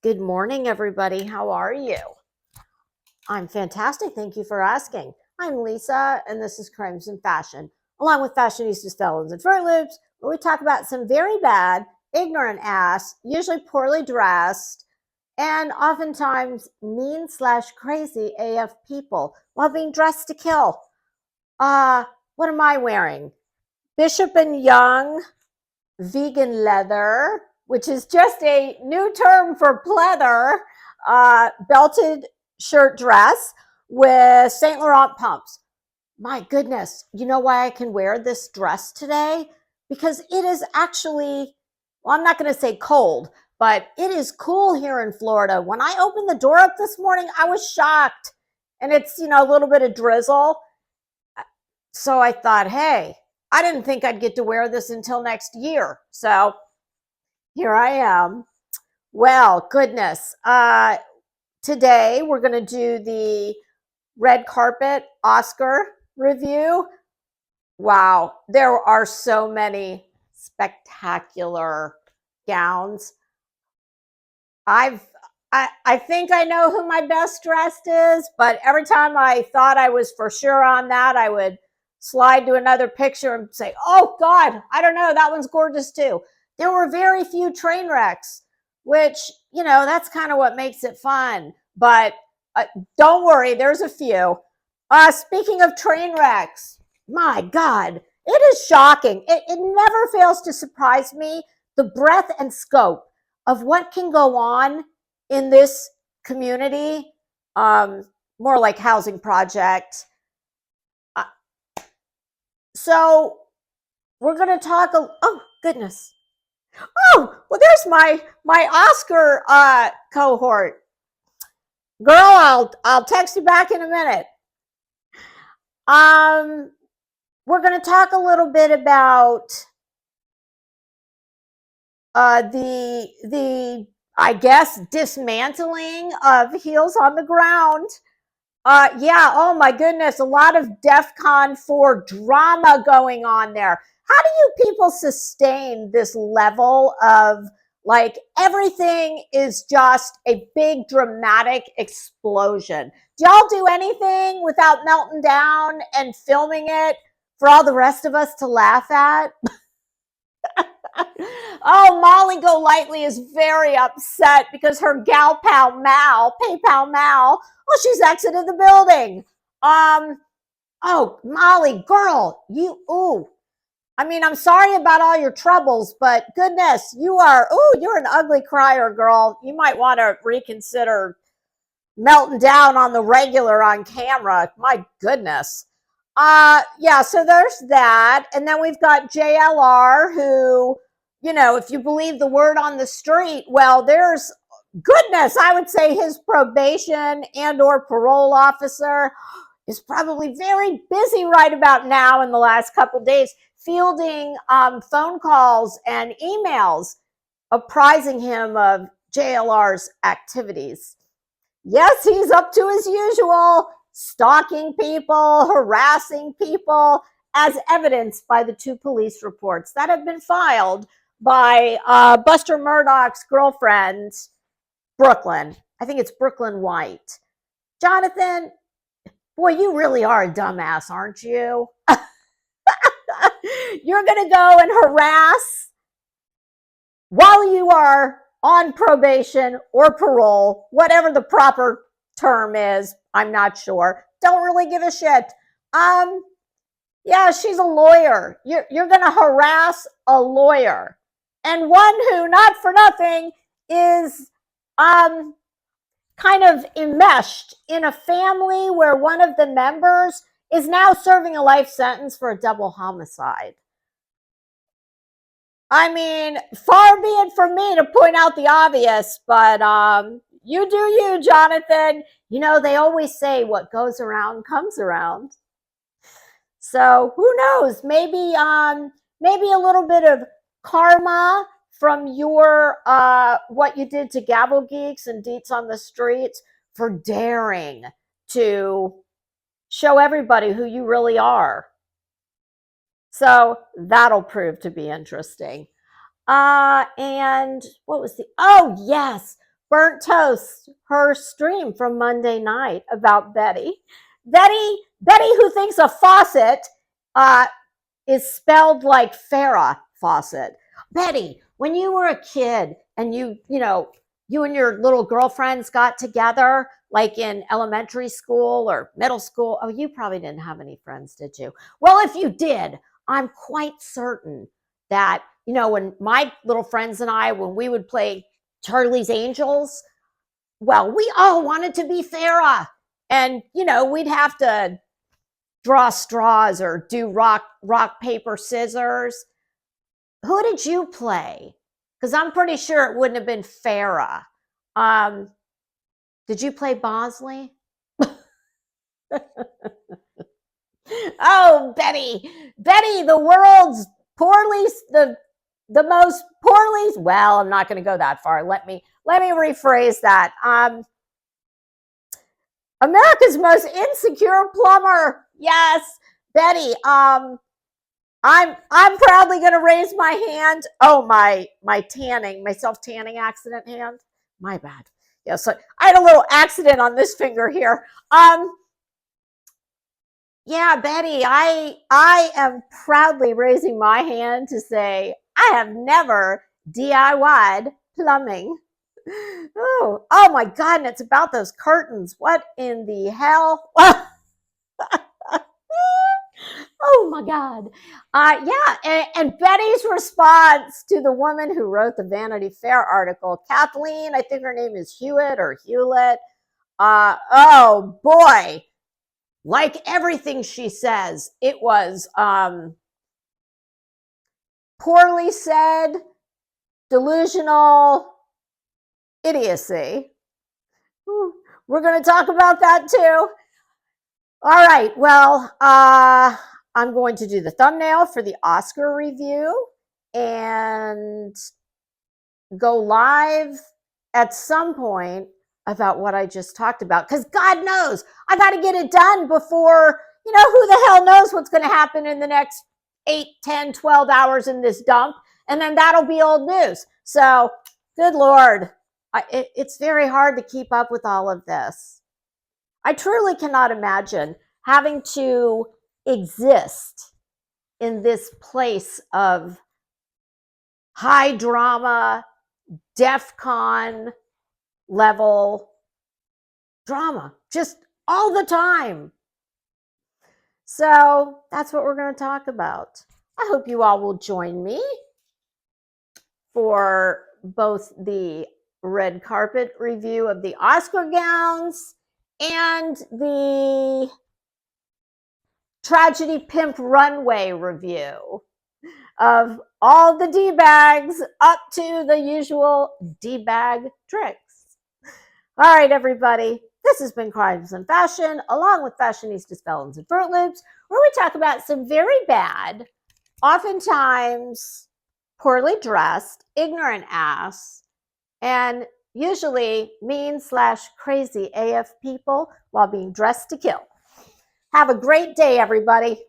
Good morning, everybody. How are you? I'm fantastic. Thank you for asking. I'm Lisa, and this is Crimes and Fashion, along with Fashionistas, Felons, and Fruit Loops, where we talk about some very bad, ignorant ass, usually poorly dressed, and oftentimes mean/crazy AF people while being dressed to kill. What am I wearing? Bishop and Young vegan leather, which is just a new term for pleather, belted shirt dress with Saint Laurent pumps. My goodness, you know why I can wear this dress today? Because it is actually, well, I'm not going to say cold, but it is cool here in Florida. When I opened the door up this morning, I was shocked. And it's, a little bit of drizzle. So I thought, hey, I didn't think I'd get to wear this until next year. So here I am. Well, goodness. Today we're going to do the red carpet Oscar review. Wow, there are so many spectacular gowns. I think I know who my best dressed is, but every time I thought I was for sure on that, I would slide to another picture and say, oh God, I don't know, that one's gorgeous too. There were very few train wrecks, which, that's kind of what makes it fun. But don't worry, there's a few. Speaking of train wrecks, my God, it is shocking. It never fails to surprise me, the breadth and scope of what can go on in this community, more like housing project. So we're going to talk. Oh goodness! Oh well, there's my Oscar cohort. Girl, I'll text you back in a minute. We're going to talk a little bit about the I guess dismantling of Heels on the Ground. Yeah, oh my goodness, a lot of DEFCON 4 drama going on there. How do you people sustain this level of, like, everything is just a big dramatic explosion? Do y'all do anything without melting down and filming it for all the rest of us to laugh at? Oh, Molly Golightly is very upset because her gal pal Mal, PayPal Mal, well, she's exited the building. Oh, Molly, girl, I'm sorry about all your troubles, but goodness, you're an ugly crier, girl. You might want to reconsider melting down on the regular on camera. My goodness. Yeah, so there's that. And then we've got JLR, who, if you believe the word on the street, well, there's goodness, I would say his probation and or parole officer is probably very busy right about now in the last couple days, fielding phone calls and emails apprising him of JLR's activities. Yes, he's up to his usual, stalking people, harassing people, as evidenced by the 2 police reports that have been filed by Buster Murdoch's girlfriend, Brooklyn. I think it's Brooklyn White. Jonathan, boy, you really are a dumbass, aren't you? You're going to go and harass while you are on probation or parole, whatever the proper term is. I'm not sure. Don't really give a shit. Yeah, she's a lawyer. You're going to harass a lawyer, and one who, not for nothing, is kind of enmeshed in a family where one of the members is now serving a life sentence for a double homicide. I mean, far be it from me to point out the obvious, but you do you, Jonathan. They always say what goes around comes around. So who knows? Maybe a little bit of karma from your what you did to Gavel Geeks and Deets on the Streets for daring to show everybody who you really are. So that'll prove to be interesting. And what was oh yes, Burnt Toast, her stream from Monday night about Betty. Betty, who thinks a faucet is spelled like Farrah Fawcett. Betty, when you were a kid and you and your little girlfriends got together, like in elementary school or middle school. Oh, you probably didn't have any friends, did you? Well, if you did, I'm quite certain that, when my little friends and I, when we would play Charlie's Angels, well, we all wanted to be Farrah. And, we'd have to draw straws or do rock, paper, scissors. Who did you play? Because I'm pretty sure it wouldn't have been Farrah. Did you play Bosley? Oh, Betty, the world's the most poorly. Well, I'm not going to go that far. Let me rephrase that. America's most insecure plumber. Yes, Betty. I'm proudly going to raise my hand. Oh, my self-tanning accident hand. My bad. Yeah, so I had a little accident on this finger here. Yeah, Betty, I am proudly raising my hand to say I have never DIY'd plumbing. Oh my God, and it's about those curtains. What in the hell? Oh my God. Yeah, and Betty's response to the woman who wrote the Vanity Fair article, Kathleen, I think her name is Hewitt or Hewlett. Oh boy. Like everything she says, it was poorly said, delusional, idiocy. We're going to talk about that too. All right. Well, I'm going to do the thumbnail for the Oscar review and go live at some point about what I just talked about. Because God knows, I got to get it done before, who the hell knows what's going to happen in the next 8, 10, 12 hours in this dump. And then that'll be old news. So, good Lord, it's very hard to keep up with all of this. I truly cannot imagine having to exist in this place of high drama, DEFCON level drama, just all the time. So that's what we're going to talk about. I hope you all will join me for both the red carpet review of the Oscar gowns and the tragedy pimp runway review of all the D-bags up to the usual D-bag tricks. All right, everybody. This has been Crimes and Fashion, along with Fashionistas, Felons, and Fruit Loops, where we talk about some very bad, oftentimes poorly dressed, ignorant ass, and usually mean/crazy AF people while being dressed to kill. Have a great day, everybody.